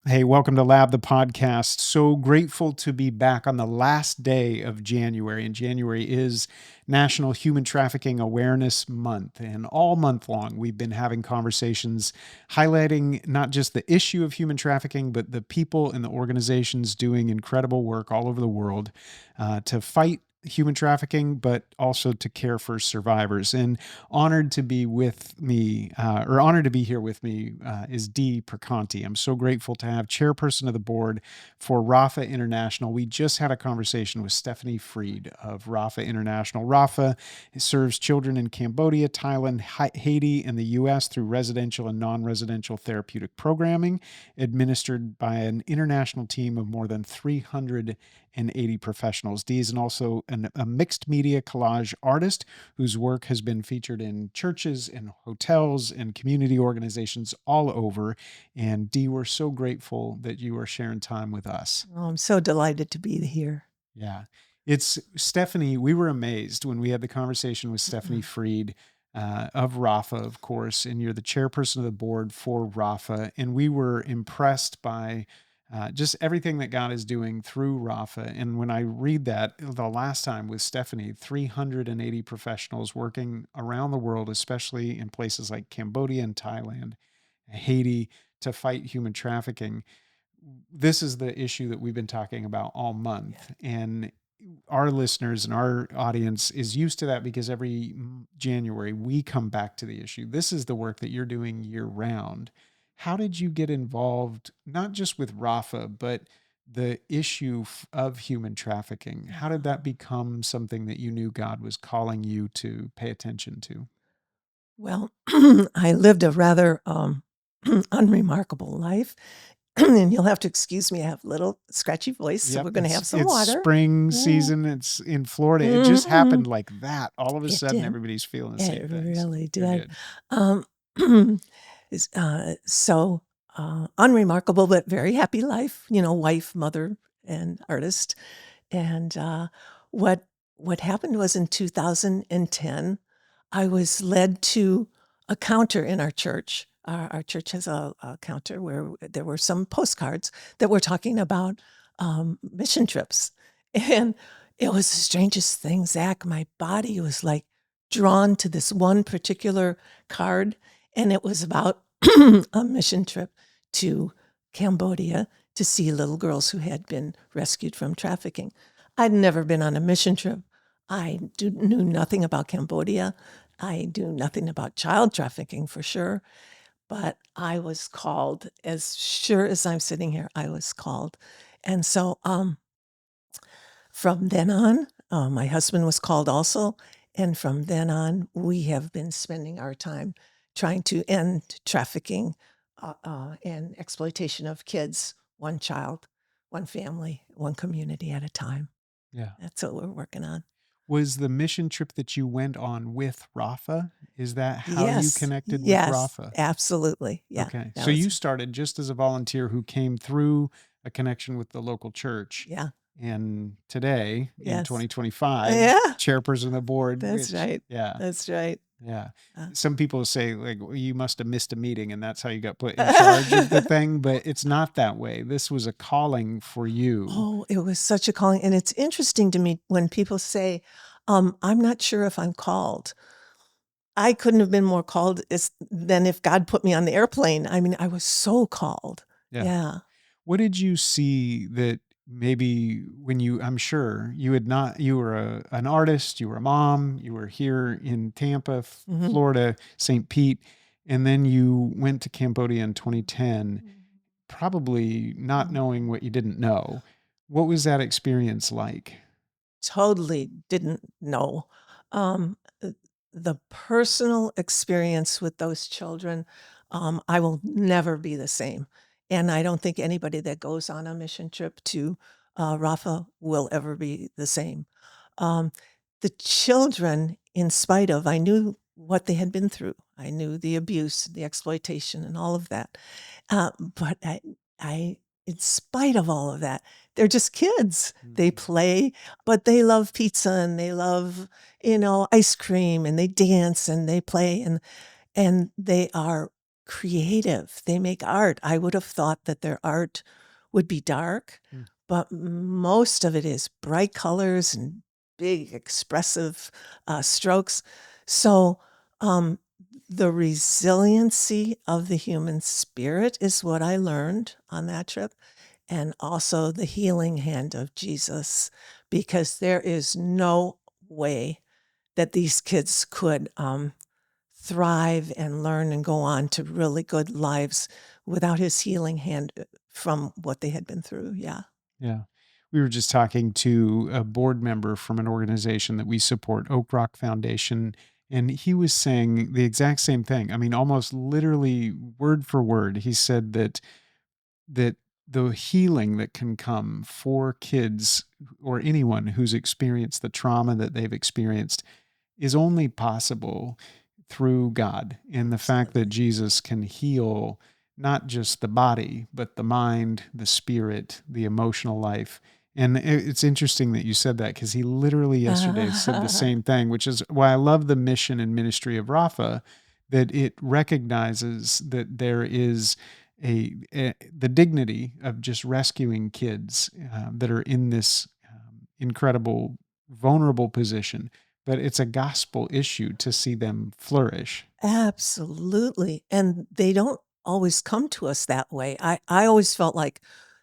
Hey, welcome to Lab, the podcast. So grateful to be back on the last day of January. And January is National Human Trafficking Awareness Month. And all month long, we've been having conversations highlighting not just the issue of human trafficking, but the people and the organizations doing incredible work all over the world to fight human trafficking, but also to care for survivors. And honored to be with me, or honored to be here with me, is Dee Perconti. I'm so grateful to have chairperson of the board for Rapha International. We just had a conversation with Stephanie Freed of Rapha International. Rapha serves children in Cambodia, Thailand, Haiti, and the U.S. through residential and non-residential therapeutic programming administered by an international team of more than 380 professionals. Dee is also a mixed media collage artist whose work has been featured in churches and hotels and community organizations all over. And Dee, we're so grateful that you are sharing time with us. Oh, I'm so delighted to be here. Yeah. It's Stephanie. We were amazed when we had the conversation with Stephanie Freed of Rapha, of course, and you're the chairperson of the board for Rapha. And we were impressed by just everything that God is doing through Rapha. And when I read that the last time with Stephanie, 380 professionals working around the world, especially in places like Cambodia and Thailand, Haiti, to fight human trafficking. This is the issue that we've been talking about all month. Yeah. And our listeners and our audience is used to that because every January we come back to the issue. This is the work that you're doing year round. How did you get involved, not just with Rapha, but the issue of human trafficking? How did that become something that you knew God was calling you to pay attention to? Well, I lived a rather unremarkable life. And you'll have to excuse me, I have a little scratchy voice, so we're going to have some it's water. spring season. It's in Florida. It just happened like that. All of a sudden, everybody's feeling the same thing. It really did. So unremarkable, but very happy life. Wife, mother, and artist. And what happened was in 2010, I was led to a counter in our church. Our church has a counter where there were some postcards that were talking about mission trips. And it was the strangest thing, Zach. My body was like drawn to this one particular card, and it was about a mission trip to Cambodia to see little girls who had been rescued from trafficking. I'd never been on a mission trip. I knew nothing about Cambodia. I knew nothing about child trafficking for sure. But I was called, as sure as I'm sitting here, I was called. And so from then on, my husband was called also. And from then on, we have been spending our time trying to end trafficking and exploitation of kids, one child, one family, one community at a time. Yeah. That's what we're working on. Was the mission trip that you went on with Rapha? Is that how you connected with Rapha? Absolutely. Yeah. Okay. So you started just as a volunteer who came through a connection with the local church. Yeah. And today, in 2025, chairperson of the board. That's right. Yeah. That's right. Yeah. Some people say, like, well, you must have missed a meeting and that's how you got put in charge of the thing, but it's not that way. This was a calling for you. Oh, it was such a calling. And it's interesting to me when people say, I'm not sure if I'm called. I couldn't have been more called than if God put me on the airplane. I mean, I was so called. Yeah. What did you see that maybe when I'm sure you were an artist, you were a mom, you were here in Tampa, Florida, St. Pete, and then you went to Cambodia in 2010, probably not knowing what you didn't know. What was that experience like? Totally didn't know. The personal experience with those children, I will never be the same. And I don't think anybody that goes on a mission trip to Rapha will ever be the same. The children, in spite of, I knew what they had been through. I knew the abuse, the exploitation, and all of that. But in spite of all of that, they're just kids. They play, but they love pizza and they love, ice cream, and they dance and they play, and they are creative. They make art. I would have thought that their art would be dark, Mm. but most of it is bright colors and big, expressive strokes. So, the resiliency of the human spirit is what I learned on that trip, and also the healing hand of Jesus, because there is no way that these kids could thrive and learn and go on to really good lives without his healing hand from what they had been through. Yeah. Yeah. We were just talking to a board member from an organization that we support, Oak Rock Foundation, and he was saying the exact same thing. I mean, almost literally word for word. He said that the healing that can come for kids or anyone who's experienced the trauma that they've experienced is only possible through God, and the fact that Absolutely. Jesus can heal not just the body, but the mind, the spirit, the emotional life. And it's interesting that you said that because he literally yesterday said the same thing, which is why I love the mission and ministry of Rapha, that it recognizes that there is the dignity of just rescuing kids that are in this incredible, vulnerable position, but it's a gospel issue to see them flourish. Absolutely. And they don't always come to us that way. I always felt like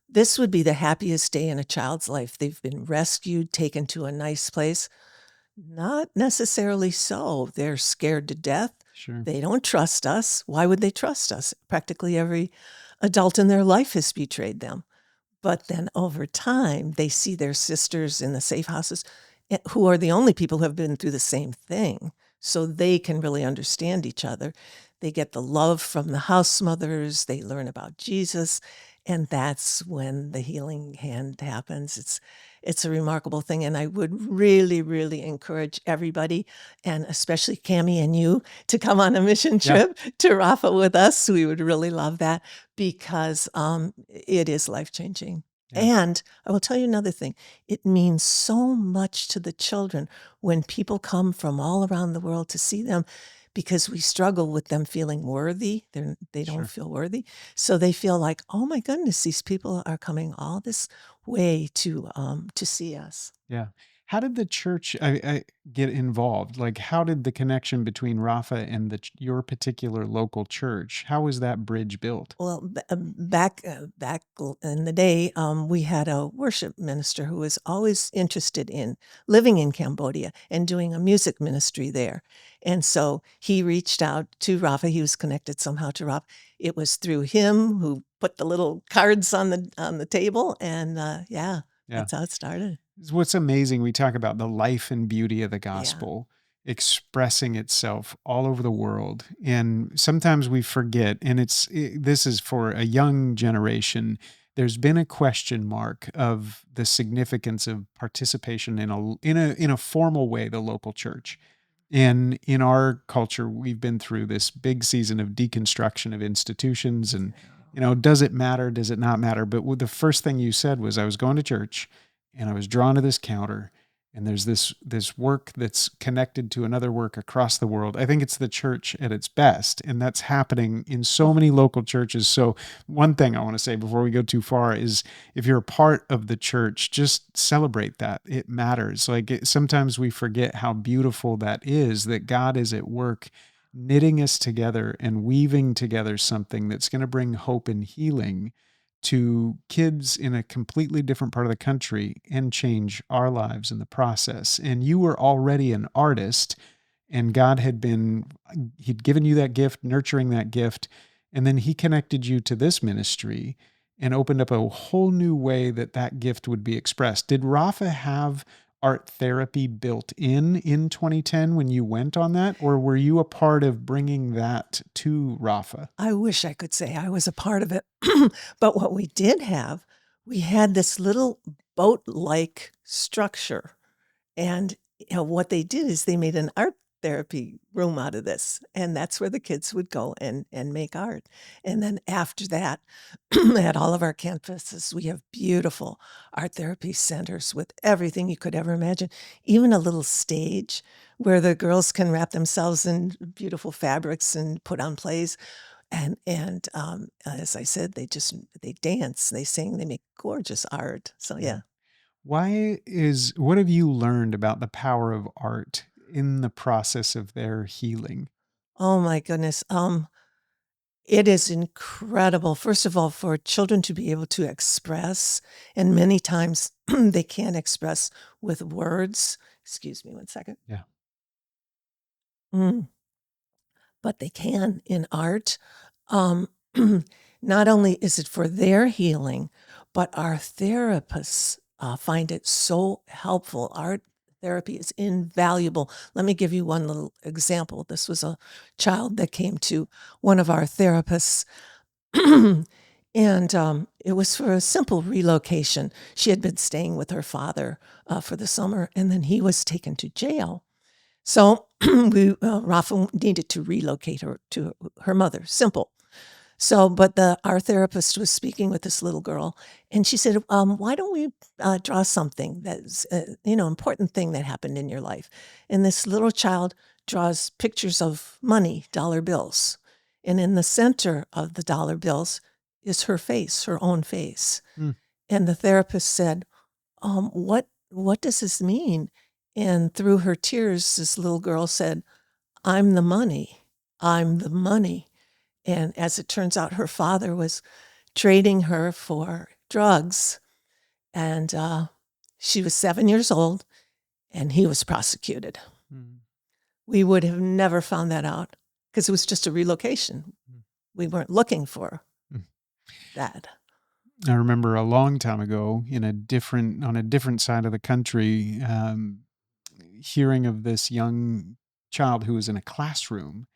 this would be the happiest day in a child's life. They've been rescued, taken to a nice place. Not necessarily so. They're scared to death. Sure. They don't trust us. Why would they trust us? Practically every adult in their life has betrayed them. But then over time, they see their sisters in the safe houses who are the only people who have been through the same thing. So they can really understand each other. They get the love from the house mothers. They learn about Jesus. And that's when the healing hand happens. It's a remarkable thing. And I would really, really encourage everybody, and especially Cammie and you, to come on a mission Yeah. trip to Rapha with us. We would really love that because it is life changing. Yeah. And I will tell you another thing. It means so much to the children when people come from all around the world to see them, because we struggle with them feeling worthy. They don't Sure. feel worthy. So they feel like, oh my goodness, these people are coming all this way to see us. Yeah. How did the church get involved? Like, how did the connection between Rafa and your particular local church? How was that bridge built? Well, back in the day, we had a worship minister who was always interested in living in Cambodia and doing a music ministry there. And so he reached out to Rapha. He was connected somehow to Rapha. It was through him who put the little cards on the table, and yeah, Yeah. that's how it started. What's amazing, we talk about the life and beauty of the Yeah. gospel expressing itself all over the world. And sometimes we forget, and this is for a young generation. There's been a question mark of the significance of participation in a formal way, the local church. And in our culture, we've been through this big season of deconstruction of institutions. And, does it matter? Does it not matter? But the first thing you said was, I was going to church and I was drawn to this counter, and there's this work that's connected to another work across the world. I think it's the church at its best, and that's happening in so Oh, many local churches. So one thing I want to say before we go too far is, if you're a part of the church, just celebrate that. It matters. Sometimes we forget how beautiful that is, that God is at work knitting us together and weaving together something that's going to bring hope and healing to kids in a completely different part of the country and change our lives in the process. And you were already an artist, and he'd given you that gift, nurturing that gift. And then he connected you to this ministry and opened up a whole new way that gift would be expressed. Did Rafa have art therapy built in 2010 when you went on that? Or were you a part of bringing that to Rafa? I wish I could say I was a part of it. But what we did have, we had this little boat-like structure. And what they did is they made an art therapy room out of this, and that's where the kids would go and make art. And then after that, at all of our campuses, we have beautiful art therapy centers with everything you could ever imagine, even a little stage where the girls can wrap themselves in beautiful fabrics and put on plays. And as I said, they dance, they sing, they make gorgeous art. So Yeah. yeah. What have you learned about the power of art in the process of their healing? Oh my goodness. It is incredible, first of all, for children to be able to express, and many times they can't express with words. Excuse me one second. Yeah. Mm. But they can in art. Um, not only is it for their healing, but our therapists find it so helpful. Art therapy is invaluable. Let me give you one little example. This was a child that came to one of our therapists, and it was for a simple relocation. She had been staying with her father for the summer, and then he was taken to jail. So Rapha needed to relocate her to her mother. Simple. So, but our therapist was speaking with this little girl, and she said, "Why don't we draw something that's important thing that happened in your life?" And this little child draws pictures of money, dollar bills, and in the center of the dollar bills is her face, her own face. Mm. And the therapist said, what does this mean?" And through her tears, this little girl said, "I'm the money. I'm the money." And as it turns out, her father was trading her for drugs. And she was 7 years old, and he was prosecuted. Mm. We would have never found that out because it was just a relocation. Mm. We weren't looking for Mm. that. I remember a long time ago on a different side of the country, hearing of this young child who was in a classroom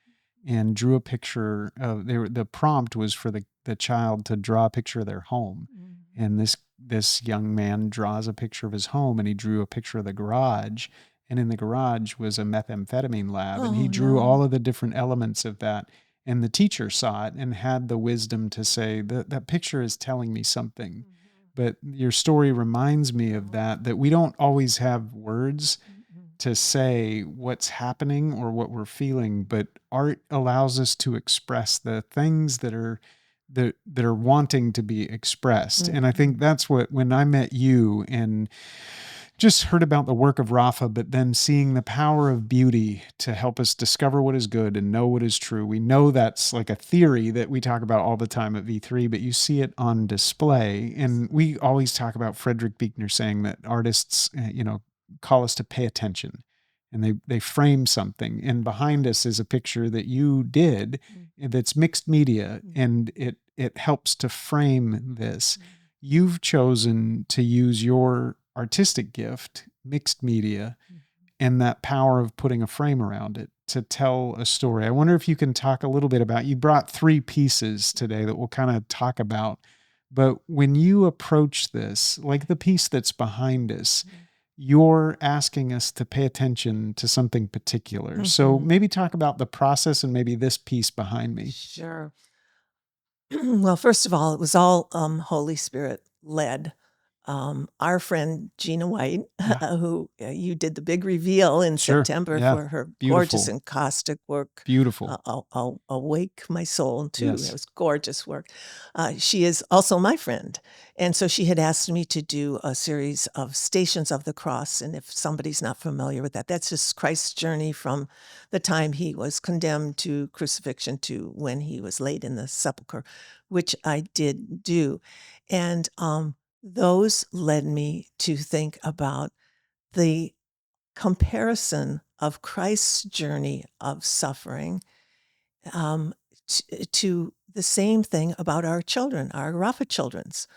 and drew a picture of the prompt was for the child to draw a picture of their home. Mhm. And this young man draws a picture of his home, and he drew a picture of the garage, and in the garage was a methamphetamine lab, and he Oh, drew all no. of the different elements of that. And the teacher saw it and had the wisdom to say that that picture is telling me something. Mhm. But your story reminds me of that we don't always have words Mhm. to say what's happening or what we're feeling, but art allows us to express the things that are wanting to be expressed. And I think Mhm. that's what, when I met you and just heard about the work of Rapha, but then seeing the power of beauty to help us discover what is good and know what is true. We know that's like a theory that we talk about all the time at V3, but you see it on display. And we always talk about Frederick Buechner saying that artists, call us to pay attention, and they frame something. And behind us is a picture that you did that's mixed media, and it helps to frame this. You've chosen to use your artistic gift, mixed media, and that power of putting a frame around it to tell a story. I wonder if you can talk a little bit about, you brought three pieces today that we'll kind of talk about. But when you approach this, like the piece that's behind us, you're asking us to pay attention to something particular. So Mhm. maybe talk about the process and maybe this piece behind me. Sure. Well, first of all, it was all Holy Spirit led. Our friend Gina White, Yeah. who you did the big reveal in Sure. September Yeah. for her gorgeous Beautiful. and caustic work, Beautiful. I'll Awake My Soul too. It Yes. was gorgeous work. She is also my friend. And so she had asked me to do a series of Stations of the Cross. And if somebody's not familiar with that, that's just Christ's journey from the time he was condemned to crucifixion to when he was laid in the sepulcher, which I did do. And those led me to think about the comparison of Christ's journey of suffering to the same thing about our children, our Rapha children's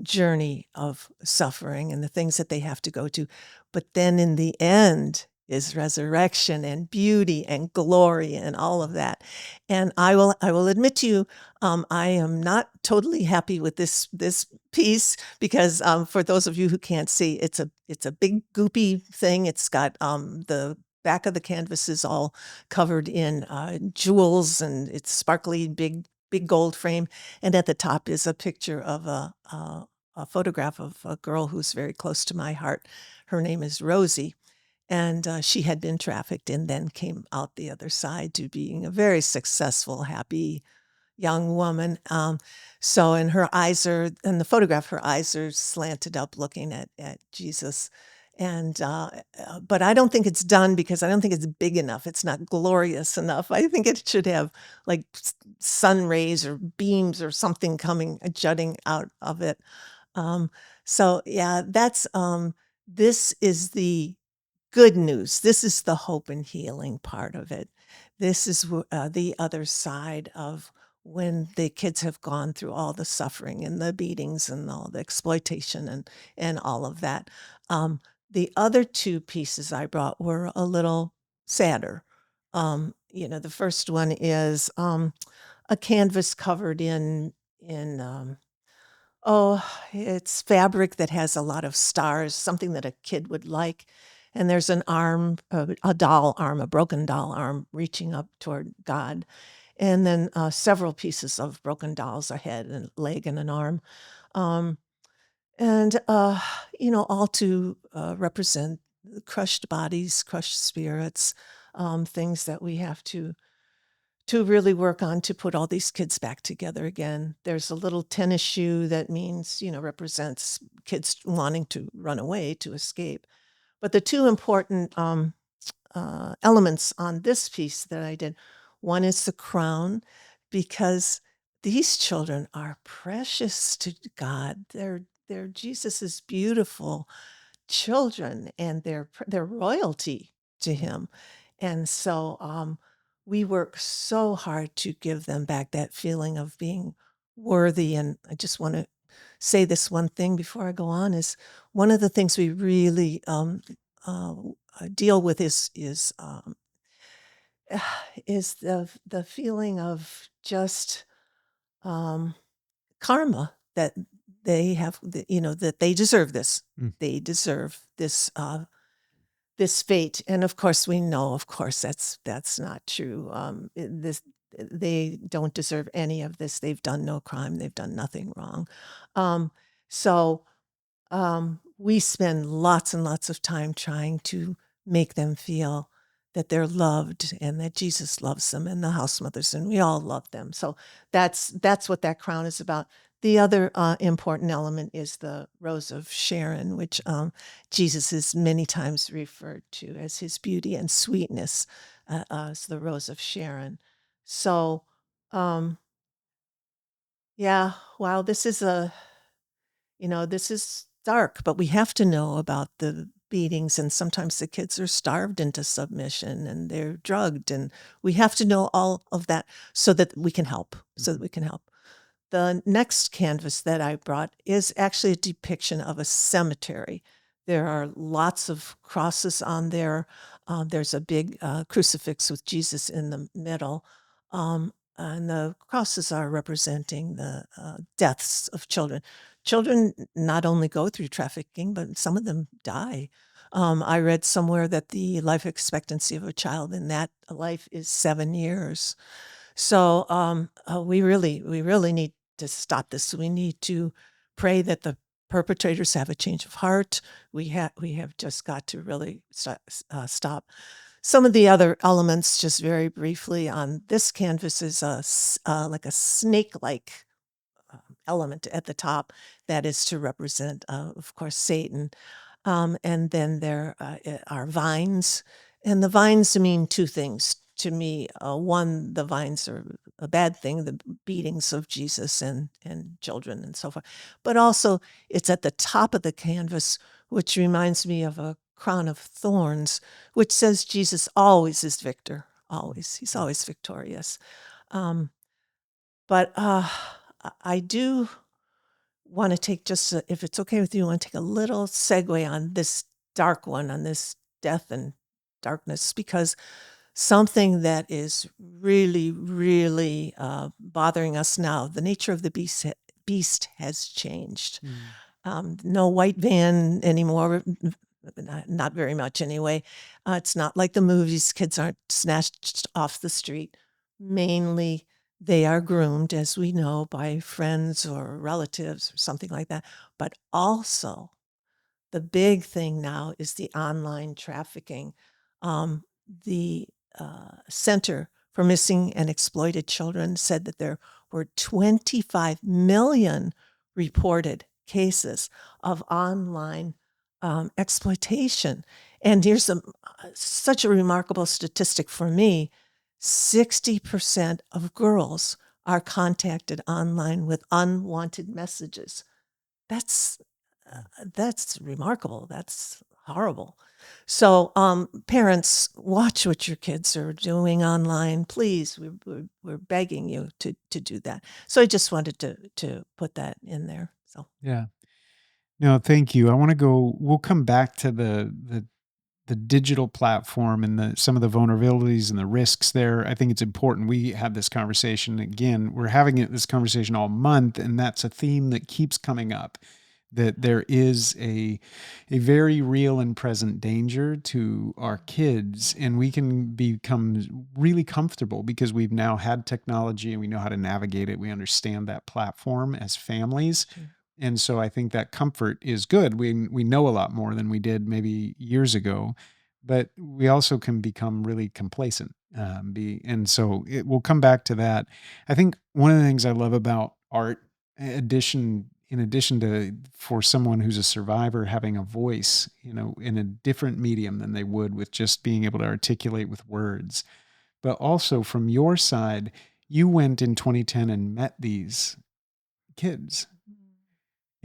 journey of suffering and the things that they have to go to. But then in the end is resurrection and beauty and glory and all of that. And I will admit to you, I am not totally happy with this piece because for those of you who can't see, it's a big goopy thing. It's got the back of the canvas is all covered in jewels, and it's sparkly big gold frame, and at the top is a picture of a photograph of a girl who's very close to my heart. Her name is Rosie, and she had been trafficked and then came out the other side to being a very successful, happy, young woman. So, and her eyes are, in the photograph, her eyes are slanted up looking at Jesus. And, but I don't think it's done because I don't think it's big enough. It's not glorious enough. I think it should have like sun rays or beams or something coming, jutting out of it. Um, so yeah, this is the good news. This is the hope and healing part of it. This is the other side of when the kids have gone through all the suffering and the beatings and all the exploitation and all of that. Um, the other two pieces I brought were a little sadder. The first one is a canvas covered in oh, it's fabric that has a lot of stars, something that a kid would like. And there's an arm, a doll arm, a broken doll arm reaching up toward God. And then several pieces of broken dolls, a head and a leg and an arm. Um, and all to represent crushed bodies, crushed spirits, things that we have to really work on to put all these kids back together again. There's a little tennis shoe that means, represents kids wanting to run away, to escape. But the two important elements on this piece that I did, one is the crown, because these children are precious to God. They're Jesus's beautiful children, and they're royalty to him. And so we work so hard to give them back that feeling of being worthy. And I just want to say this one thing before I go on is one of the things we really uh, deal with is the feeling of just um, karma, that they have, that they deserve this. Mm. They deserve this fate. And of course, we know, of course, that's not true. They don't deserve any of this. They've done no crime. They've done nothing wrong. So we spend lots and lots of time trying to make them feel that they're loved and that Jesus loves them, and the house mothers, and we all love them. So that's what that crown is about. The other important element is the Rose of Sharon, which Jesus is many times referred to as his beauty and sweetness, as the Rose of Sharon. So, um, yeah, wow, this is dark, but we have to know about the beatings, and sometimes the kids are starved into submission and they're drugged, and we have to know all of that so that we can help, The next canvas that I brought is actually a depiction of a cemetery. There are lots of crosses on there. There's a big crucifix with Jesus in the middle. And the crosses are representing the deaths of children. Children not only go through trafficking, but some of them die. I read somewhere that the life expectancy of a child in that life is 7 years. So we really need to stop this. We need to pray that the perpetrators have a change of heart. We have just got to really stop. Some of the other elements, just very briefly, on this canvas is like a snake-like element at the top that is to represent, of course, Satan. And then there are vines, and the vines mean two things to me. One, the vines are a bad thing, the beatings of Jesus and children and so forth. But also, it's at the top of the canvas, which reminds me of a crown of thorns, which says Jesus always is victor. Always. He's always victorious. Um, but I do want to take if it's okay with you, I want to take a little segue on this dark one, on this death and darkness, because something that is really, really bothering us now, the nature of the beast has changed. No white van anymore, not very much anyway. It's not like the movies. Kids aren't snatched off the street. Mainly, they are groomed, as we know, by friends or relatives or something like that. But also, the big thing now is the online trafficking. The Center for Missing and Exploited Children said that there were 25 million reported cases of online exploitation. And here's such a remarkable statistic for me. 60% of girls are contacted online with unwanted messages. That's remarkable. That's horrible. So, parents, watch what your kids are doing online. Please, we're begging you to do that. So, I just wanted to put that in there. So, Yeah. No, thank you. I want to go, we'll come back to the digital platform and some of the vulnerabilities and the risks there. I think it's important we have this conversation again. We're having this conversation all month, and that's a theme that keeps coming up. That there is a very real and present danger to our kids, and we can become really comfortable because we've now had technology and we know how to navigate it. We understand that platform as families. sure. And so I think that comfort is good. We know a lot more than we did maybe years ago, but we also can become really complacent. And so it will come back to that. I think one of the things I love about art, in addition to for someone who's a survivor having a voice, in a different medium than they would with just being able to articulate with words, but also from your side, you went in 2010 and met these kids,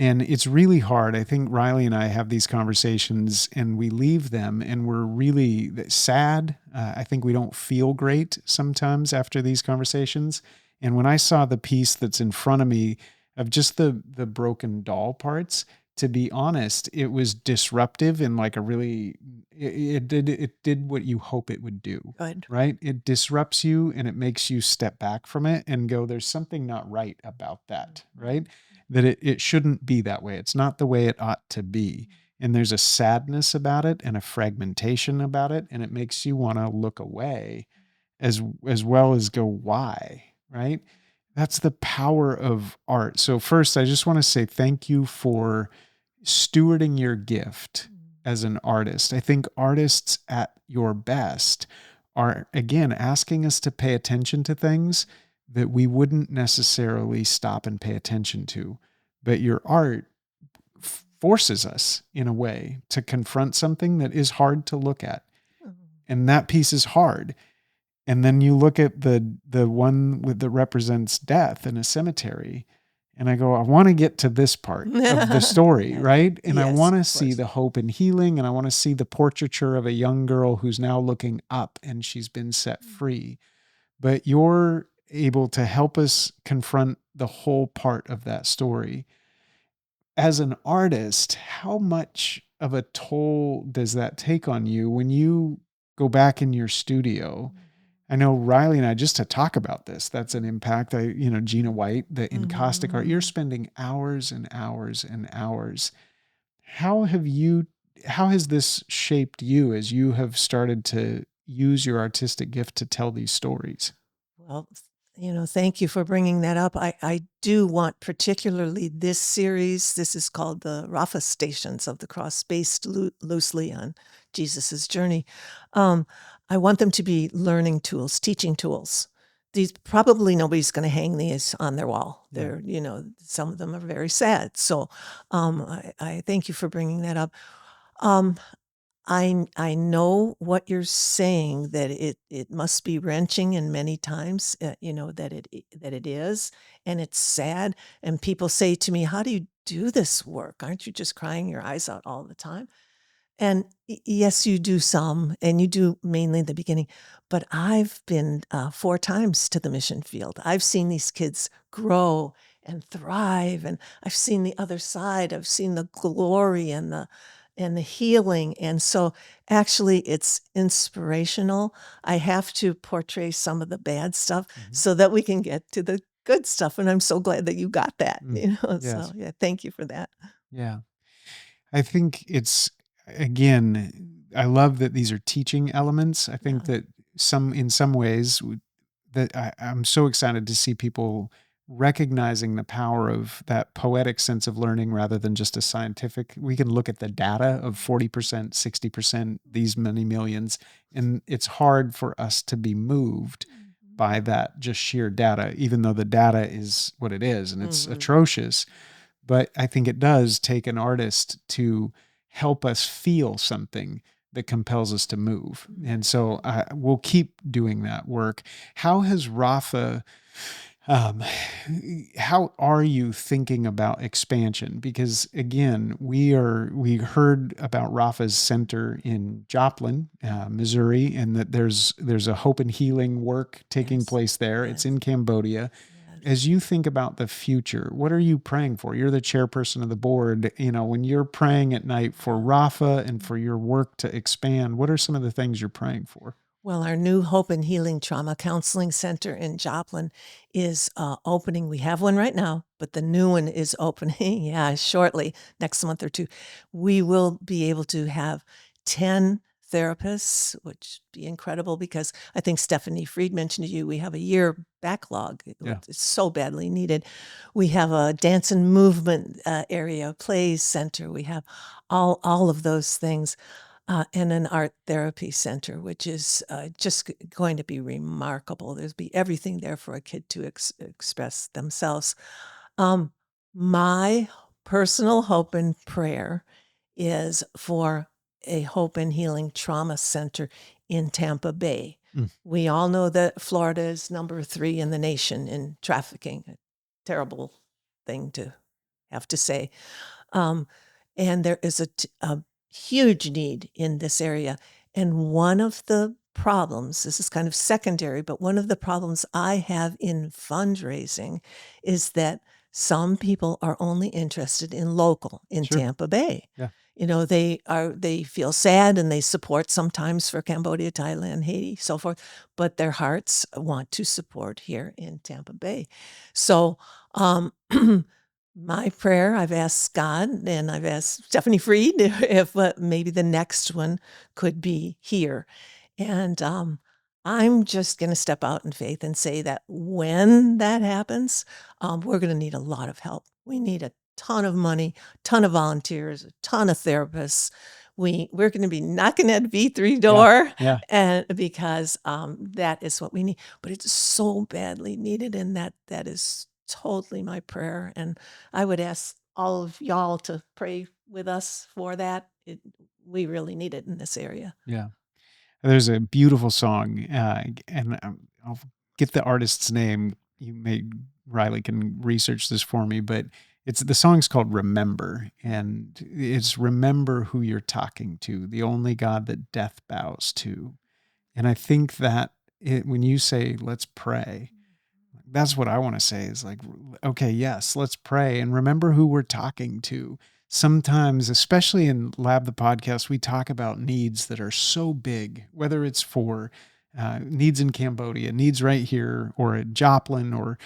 and it's really hard. I think Riley and I have these conversations and we leave them and we're really sad. I think we don't feel great sometimes after these conversations. And when I saw the piece that's in front of me of just the broken doll parts, to be honest, it was disruptive in like a really, it did what you hope it would do, Good. right? It disrupts you and it makes you step back from it and go, there's something not right about that, right? That it shouldn't be that way. It's not the way it ought to be. And there's a sadness about it and a fragmentation about it. And it makes you want to look away as well as go, why? Right? That's the power of art. So first, I just want to say thank you for stewarding your gift as an artist. I think artists at your best are, again, asking us to pay attention to things that we wouldn't necessarily stop and pay attention to. But your art forces us in a way to confront something that is hard to look at. And that piece is hard. And then you look at the one that represents death in a cemetery, and I go, I want to get to this part of the story, right? And I Yes, want to of see course. the hope and healing, and I want to see the portraiture of a young girl who's now looking up and she's been set free. But you're able to help us confront the whole part of that story. As an artist, how much of a toll does that take on you when you go back in your studio? I know Riley and I, just to talk about this, that's an impact. Gina White, the encaustic art, you're spending hours and hours and hours. How have you, how has this shaped you as you have started to use your artistic gift to tell these stories? Well, thank you for bringing that up. I do want particularly this series. This is called the Rapha Stations of the Cross, based loosely on Jesus's journey. I want them to be learning tools, teaching tools. These probably nobody's going to hang these on their wall. Yeah. They're, some of them are very sad. So, I thank you for bringing that up. Um, I know what you're saying, that it must be wrenching and many times, that it is, and it's sad. And people say to me, "How do you do this work? Aren't you just crying your eyes out all the time?" And yes, you do some, and you do mainly in the beginning. But I've been 4 times to the mission field. I've seen these kids grow and thrive, and I've seen the other side. I've seen the glory and the healing. And so actually it's inspirational. I have to portray some of the bad stuff so that we can get to the good stuff. And I'm so glad that you got that, Yes. So yeah, thank you for that. Yeah. I think it's, again, I love that these are teaching elements. I think Yeah. that in some ways, that I'm so excited to see people recognizing the power of that poetic sense of learning rather than just a scientific. We can look at the data of 40%, 60%, these many millions, and it's hard for us to be moved. by that just sheer data, even though the data is what it is and it's Mhm. atrocious. But I think it does take an artist to help us feel something that compels us to move. And so we'll keep doing that work. How has Rapha um, how are you thinking about expansion? Because again, we heard about Rafa's center in Joplin, Missouri, and that there's a hope and healing work taking Yes. place there. It's Yes. in Cambodia. Yes. As you think about the future, what are you praying for? You're the chairperson of the board. You know, when you're praying at night for Rafa and for your work to expand, what are some of the things you're praying for? Well, our new Hope and Healing Trauma Counseling Center in Joplin is opening. We have one right now, but the new one is opening, yeah, shortly, next month or two. We will be able to have 10 therapists, which would be incredible because I think Stephanie Freed mentioned to you, we have a year backlog. Yeah. It's so badly needed. We have a dance and movement area, plays center. We have all of those things. And an art therapy center, which is just going to be remarkable. There's be everything there for a kid to express themselves. Um, my personal hope and prayer is for a hope and healing trauma center in Tampa Bay. Mm. We all know that Florida is number 3 in the nation in trafficking, a terrible thing to have to say. Um, and there is a huge need in this area. And one of the problems, this is kind of secondary, but one of the problems I have in fundraising is that some people are only interested in local, in Sure. Tampa Bay. Yeah. You know, they feel sad and they support sometimes for Cambodia, Thailand, Haiti, so forth, but their hearts want to support here in Tampa Bay. So, my prayer, I've asked God and I've asked Stephanie Freed if maybe the next one could be here. And I'm just going to step out in faith and say that when that happens, we're going to need a lot of help. We need a ton of money, ton of volunteers, a ton of therapists. We're going to be knocking at V3 Yeah. door, Yeah. and because that is what we need. But it's so badly needed, and that is totally my prayer. And I would ask all of y'all to pray with us for that. We really need it in this area. Yeah. There's a beautiful song, and I'll get the artist's name. Riley can research this for me, but the song's called "Remember," and it's remember who you're talking to, the only God that death bows to. And I think that when you say "Let's pray," that's what I want to say is like, okay, yes, let's pray and remember who we're talking to. Sometimes, especially in Lab the podcast, we talk about needs that are so big, whether it's for needs in Cambodia, needs right here, or at Joplin, or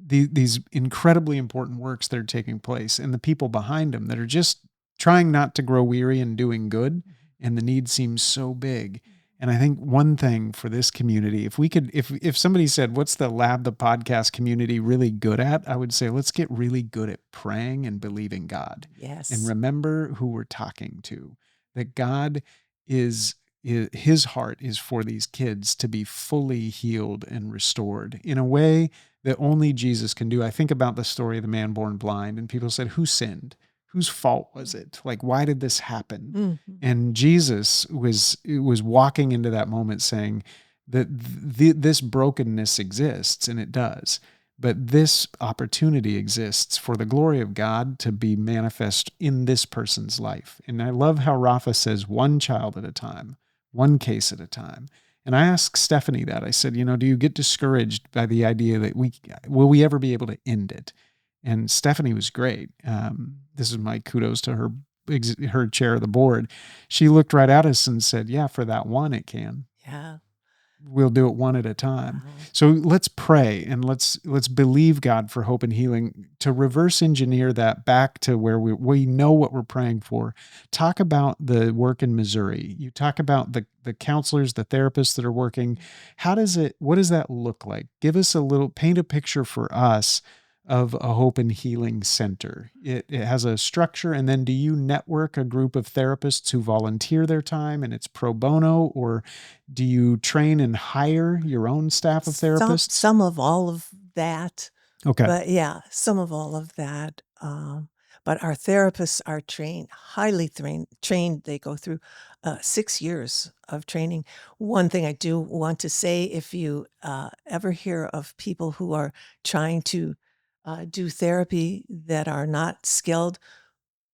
these incredibly important works that are taking place, and the people behind them that are just trying not to grow weary and doing good, and the need seems so big. And I think one thing for this community, if we could, if somebody said, what's the Lab the podcast community really good at? I would say, let's get really good at praying and believing God. And Yes. remember who we're talking to, that God is his heart is for these kids to be fully healed and restored in a way that only Jesus can do. I think about the story of the man born blind, and people said, who sinned? Whose fault was it? Like, why did this happen? Mhm. And Jesus was walking into that moment saying that this brokenness exists, and it does. But this opportunity exists for the glory of God to be manifest in this person's life. And I love how Rafa says one child at a time, one case at a time. And I asked Stephanie that. I said, do you get discouraged by the idea that will we ever be able to end it? And Stephanie was great. This is my kudos to her chair of the board. She looked right at us and said, yeah, for that one, it can. Yeah. We'll do it one at a time. Uh-huh. So let's pray and let's believe God for hope and healing, to reverse engineer that back to where we know what we're praying for. Talk about the work in Missouri. You talk about the counselors, the therapists that are working. What does that look like? Give us paint a picture for us of a Hope and Healing Center? It has a structure, and then do you network a group of therapists who volunteer their time and it's pro bono, or do you train and hire your own staff of therapists? Some of all of that. Okay. But yeah, some of all of that. But our therapists are trained, highly trained. They go through 6 years of training. One thing I do want to say, if you ever hear of people who are trying to do therapy that are not skilled,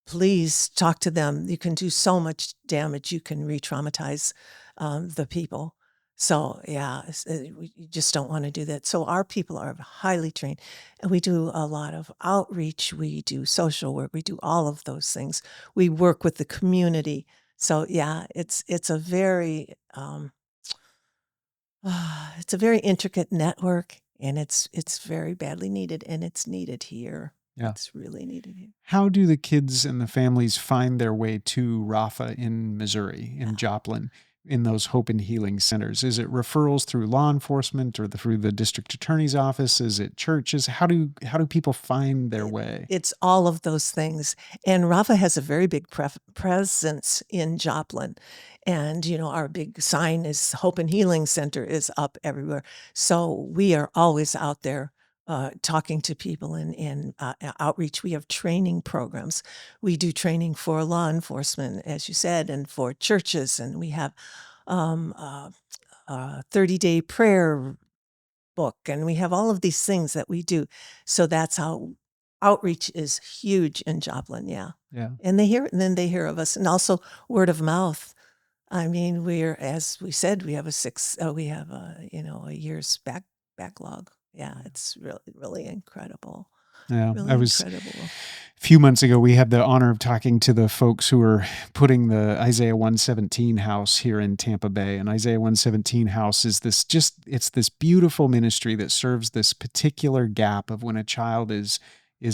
please talk to them. You can do so much damage. You can re-traumatize the people. So yeah, you just don't want to do that. So our people are highly trained, and we do a lot of outreach. We do social work. We do all of those things. We work with the community. So yeah, it's a very it's a very intricate network, and it's very badly needed, and it's needed here. Yeah. It's really needed here. How do the kids and the families find their way to Rapha in Missouri, in Joplin, in those Hope and Healing centers? Is it referrals through law enforcement or through the district attorney's office? Is it churches? How do people find their way? It's all of those things. And Rapha has a very big presence in Joplin. And, our big sign is Hope and Healing Center is up everywhere. So we are always out there talking to people in outreach. We have training programs. We do training for law enforcement, as you said, and for churches. And we have 30-day prayer book, and we have all of these things that we do. So that's how outreach is huge in Joplin. Yeah. Yeah. And then they hear of us, and also word of mouth. I mean, as we said, we have a year's backlog. Yeah. It's really, really incredible. Yeah, Really I was incredible. a few months ago. We had the honor of talking to the folks who are putting the Isaiah 117 house here in Tampa Bay. And Isaiah 117 house is it's this beautiful ministry that serves this particular gap of when a child is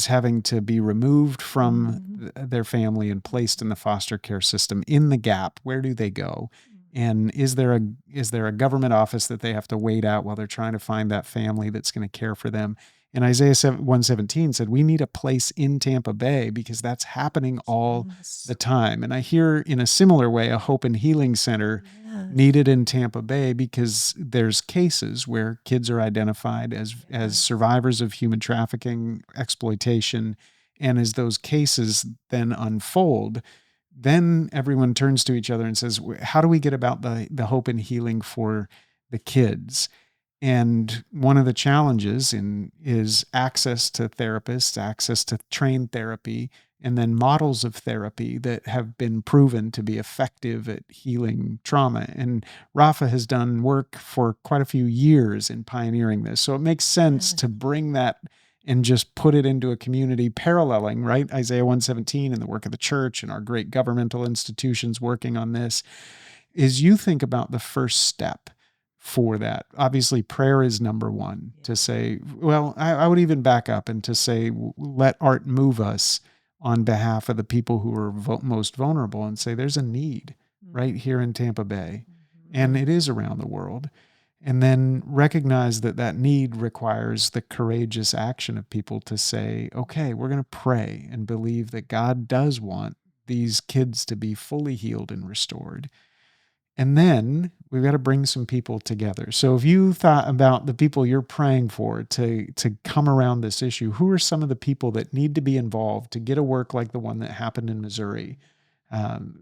having to be removed from their family and placed in the foster care system. In the gap, where do they go? And is there a government office that they have to wait out while they're trying to find that family that's going to care for them? And Isaiah 117 said, we need a place in Tampa Bay because that's happening all the time. And I hear in a similar way, a Hope and Healing Center needed in Tampa Bay because there's cases where kids are identified as survivors of human trafficking, exploitation. And as those cases then unfold, then everyone turns to each other and says, how do we get about the hope and healing for the kids? And one of the challenges is access to therapists, access to trained therapy, and then models of therapy that have been proven to be effective at healing trauma. And Rapha has done work for quite a few years in pioneering this. So it makes sense to bring that and just put it into a community paralleling, right? Isaiah 117 and the work of the church and our great governmental institutions working on this. Is you think about the first step for that. Obviously, prayer is number one. To say, well, I would even back up and to say, let art move us on behalf of the people who are most vulnerable and say, there's a need right here in Tampa Bay. And it is around the world. And then recognize that need requires the courageous action of people to say, okay, we're going to pray and believe that God does want these kids to be fully healed and restored. And then we've got to bring some people together. So if you thought about the people you're praying for to come around this issue, who are some of the people that need to be involved to get a work like the one that happened in Missouri?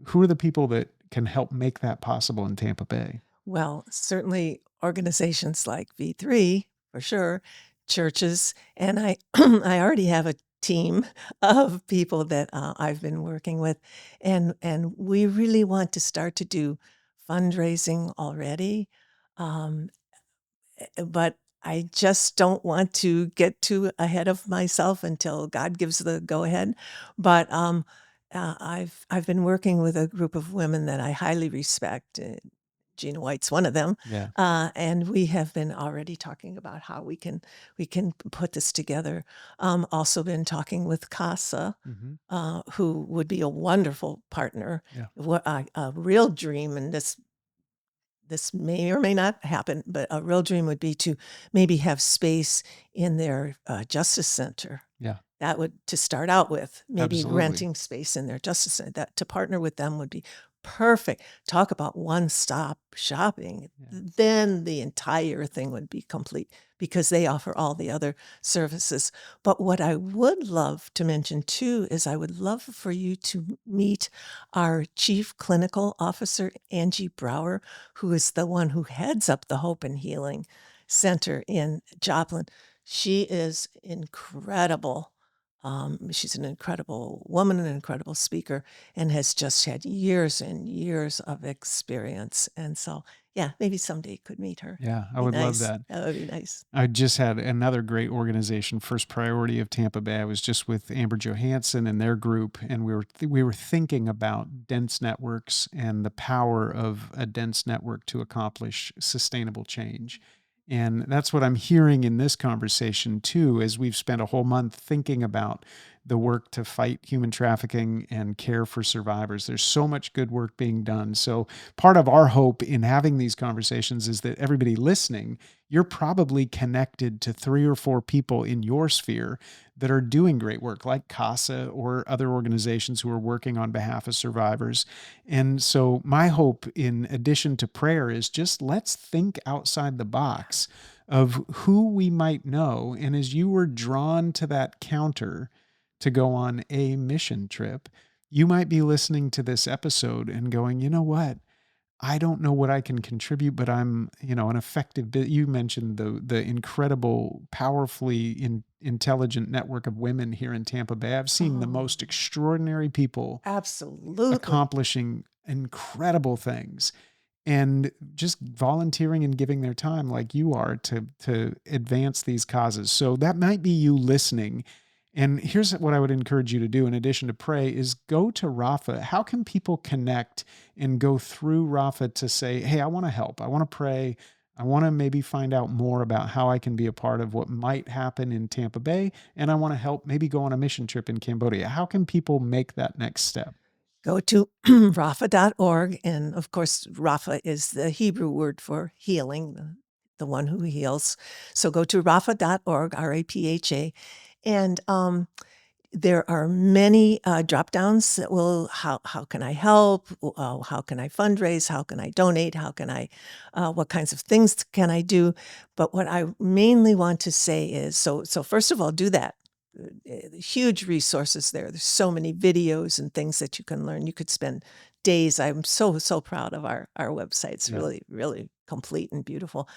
Who are the people that can help make that possible in Tampa Bay? Well, certainly organizations like V3, for sure, churches, and I I already have a team of people that I've been working with, and we really want to start to do fundraising already. Um, but I just don't want to get too ahead of myself until God gives the go ahead. But I've been working with a group of women that I highly respect. Gina White's one of them, Yeah. and we have been already talking about how we can put this together. Also been talking with CASA, who would be a wonderful partner. Yeah. What a real dream in this this may or may not happen, but a real dream would be to maybe have space in their justice center. Yeah, That would, to start out with, maybe absolutely. renting space in their justice center. That to partner with them would be perfect. Talk about one-stop shopping. Yeah. Then the entire thing would be complete because they offer all the other services. But what I would love to mention too is I would love for you to meet our Chief Clinical Officer, Angie Brower, who is the one who heads up the Hope and Healing Center in Joplin. She is incredible. She's an incredible woman, an incredible speaker, and has just had years and years of experience. And so, yeah, maybe someday you could meet her. Yeah, I Be would love nice. that. That would be nice. I just had another great organization, First Priority of Tampa Bay. I was just with Amber Johansson and their group, and we were thinking about dense networks and the power of a dense network to accomplish sustainable change. And that's what I'm hearing in this conversation too, as we've spent a whole month thinking about the work to fight human trafficking and care for survivors. There's so much good work being done. So part of our hope in having these conversations is that everybody listening, you're probably connected to 3 or 4 people in your sphere that are doing great work, like CASA or other organizations who are working on behalf of survivors. And so, my hope, in addition to prayer, is just let's think outside the box of who we might know. And as you were drawn to that counter to go on a mission trip, you might be listening to this episode and going, you know what? I don't know what I can contribute, but I'm, an effective bit. You mentioned the incredible, powerfully intelligent network of women here in Tampa Bay. I've seen the Oh, most extraordinary people absolutely. accomplishing incredible things and just volunteering and giving their time like you are to advance these causes. So that might be you listening. And here's what I would encourage you to do in addition to pray is go to Rapha. How can people connect and go through Rapha to say, hey, I want to help. I want to pray. I want to maybe find out more about how I can be a part of what might happen in Tampa Bay. And I want to help maybe go on a mission trip in Cambodia. How can people make that next step? Go to rapha.org. And of course, Rapha is the Hebrew word for healing, the one who heals. So go to rapha.org, RAPHA. And there are many drop downs that will, how can I help? How can I fundraise? How can I donate? How can I, what kinds of things can I do? But what I mainly want to say is, so first of all, do that. Huge resources there. There's so many videos and things that you can learn. You could spend days. I'm so proud of our website. It's Yeah. really complete and beautiful.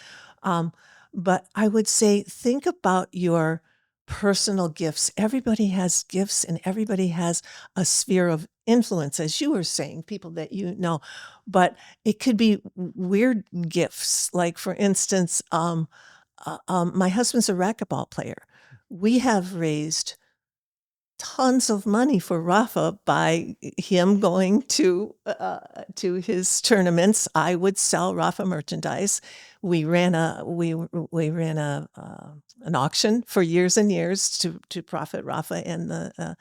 But I would say think about your personal gifts. Everybody has gifts and everybody has a sphere of influence, as you were saying, people that you know. But it could be weird gifts. Like, for instance, my husband's a racquetball player. We have raised tons of money for Rapha by him going to his tournaments. I would sell Rapha merchandise. We ran an auction for years and years to profit Rapha and the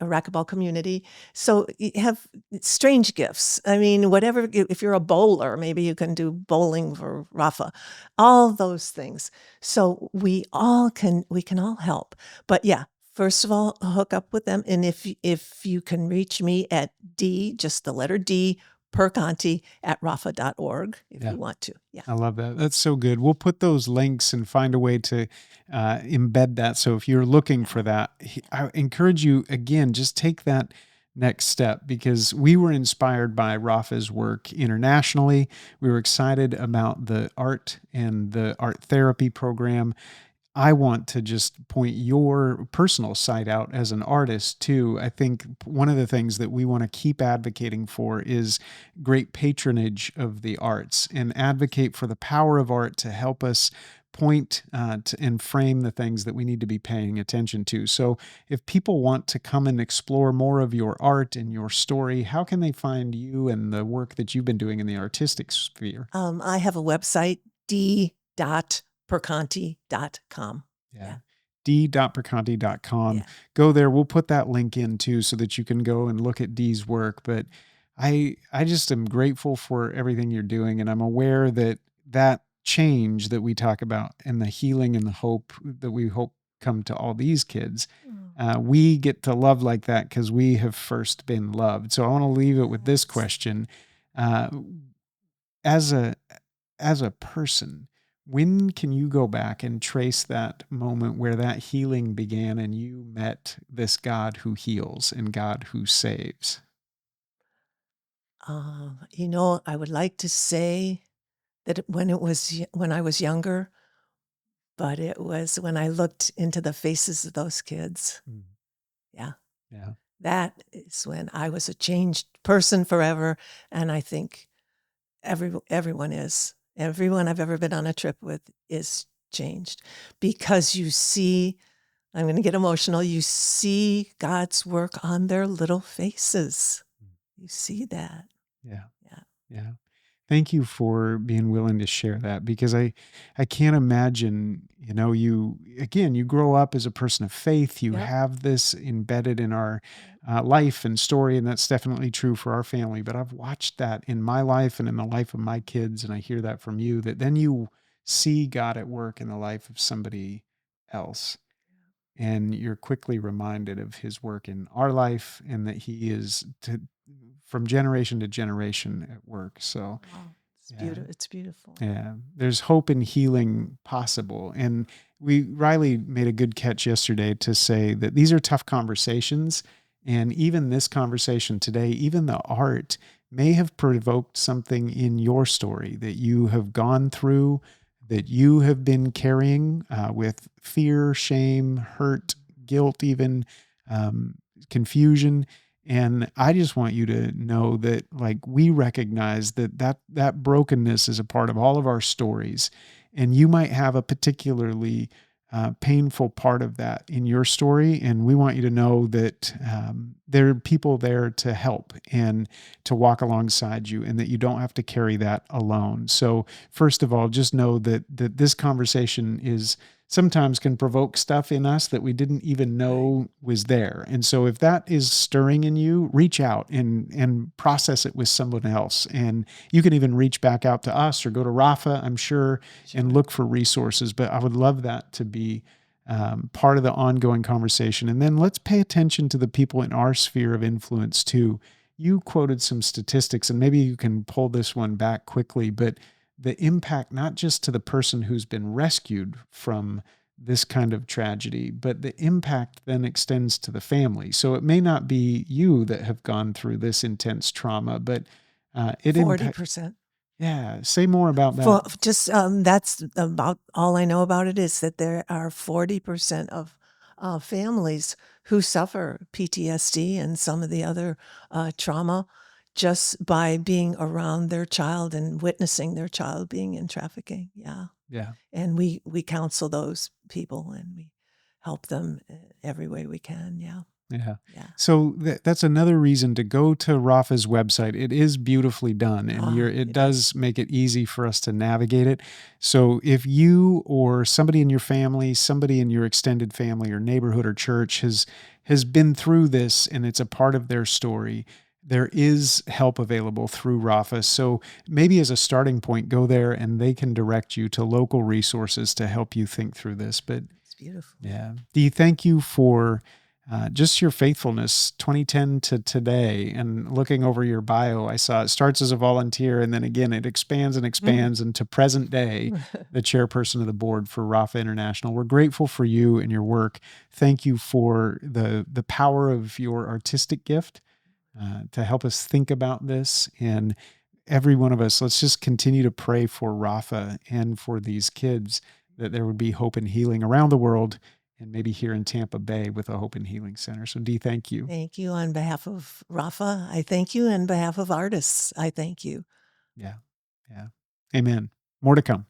racquetball community. So you have strange gifts. I mean, whatever. If you're a bowler, maybe you can do bowling for Rapha. All those things. So we can all help. But yeah, first of all, hook up with them. And if you can reach me at D, just the letter D, Perconti at rapha.org if Yeah. you want to. Yeah. I love that. That's so good. We'll put those links and find a way to embed that. So if you're looking for that, I encourage you again, just take that next step because we were inspired by Rafa's work internationally. We were excited about the art and the art therapy program. I want to just point your personal site out as an artist too. I think one of the things that we want to keep advocating for is great patronage of the arts and advocate for the power of art to help us point and frame the things that we need to be paying attention to. So if people want to come and explore more of your art and your story, how can they find you and the work that you've been doing in the artistic sphere? I have a website, d.perconti.com. Yeah. Yeah. d.perconti.com. Yeah. Go there. We'll put that link in too so that you can go and look at Dee's work. But I just am grateful for everything you're doing, and I'm aware that that change that we talk about and the healing and the hope that we hope come to all these kids, Oh, we get to love like that because we have first been loved. So I want to leave it with this yes. question: uh, as a as a person, when can you go back and trace that moment where that healing began and you met this God who heals and God who saves? I would like to say that when I was younger, but it was when I looked into the faces of those kids. Mm, Yeah, yeah. that is when I was a changed person forever, and I think everyone is. Everyone I've ever been on a trip with is changed because you see, I'm gonna get emotional, you see God's work on their little faces. Mm, You see that. yeah. Yeah. Yeah. Thank you for being willing to share that because I can't imagine, you again, you grow up as a person of faith, you Yep. have this embedded in our Yep. life and story, and that's definitely true for our family. But I've watched that in my life and in the life of my kids, and I hear that from you that then you see God at work in the life of somebody else. And you're quickly reminded of his work in our life and that he is from generation to generation at work. So, Oh, it's yeah, beautiful. It's beautiful. yeah, there's hope and healing possible. And Riley made a good catch yesterday to say that these are tough conversations. And even this conversation today, even the art may have provoked something in your story that you have gone through, that you have been carrying with fear, shame, hurt, guilt, even um, confusion. And I just want you to know that like we recognize that brokenness is a part of all of our stories. And you might have a particularly painful part of that in your story. And we want you to know that there are people there to help and to walk alongside you, and that you don't have to carry that alone. So, first of all, just know that this conversation is sometimes can provoke stuff in us that we didn't even Right. know was there. And so if that is stirring in you, reach out and process it with someone else. And you can even reach back out to us or go to Rapha, I'm sure, and Sure. look for resources. But I would love that to be part of the ongoing conversation. And then let's pay attention to the people in our sphere of influence too. You quoted some statistics, and maybe you can pull this one back quickly, but the impact not just to the person who's been rescued from this kind of tragedy, but the impact then extends to the family. So it may not be you that have gone through this intense trauma, but it impact. 40%. Yeah, say more about For that. just that's about all I know about it is that there are 40% of families who suffer PTSD and some of the other trauma just by being around their child and witnessing their child being in trafficking. Yeah. Yeah. And we counsel those people and we help them every way we can. Yeah. Yeah. Yeah. So that's another reason to go to Rafa's website. It is beautifully done, and Ah, it it is. does make it easy for us to navigate it. So if you or somebody in your family, somebody in your extended family or neighborhood or church has been through this and it's a part of their story, there is help available through Rafa. So maybe as a starting point, go there and they can direct you to local resources to help you think through this. But It's beautiful. yeah. Dee, thank you for just your faithfulness, 2010 to today. And looking over your bio, I saw it starts as a volunteer and then again it expands and Mm. expands into present day, the chairperson of the board for Rapha International. We're grateful for you and your work. Thank you for the power of your artistic gift to help us think about this. And every one of us, let's just continue to pray for Rafa and for these kids that there would be hope and healing around the world and maybe here in Tampa Bay with a Hope and Healing Center. So, Dee, thank you. Thank you on behalf of Rafa. I thank you on behalf of artists. I thank you. Yeah. Yeah. Amen. More to come.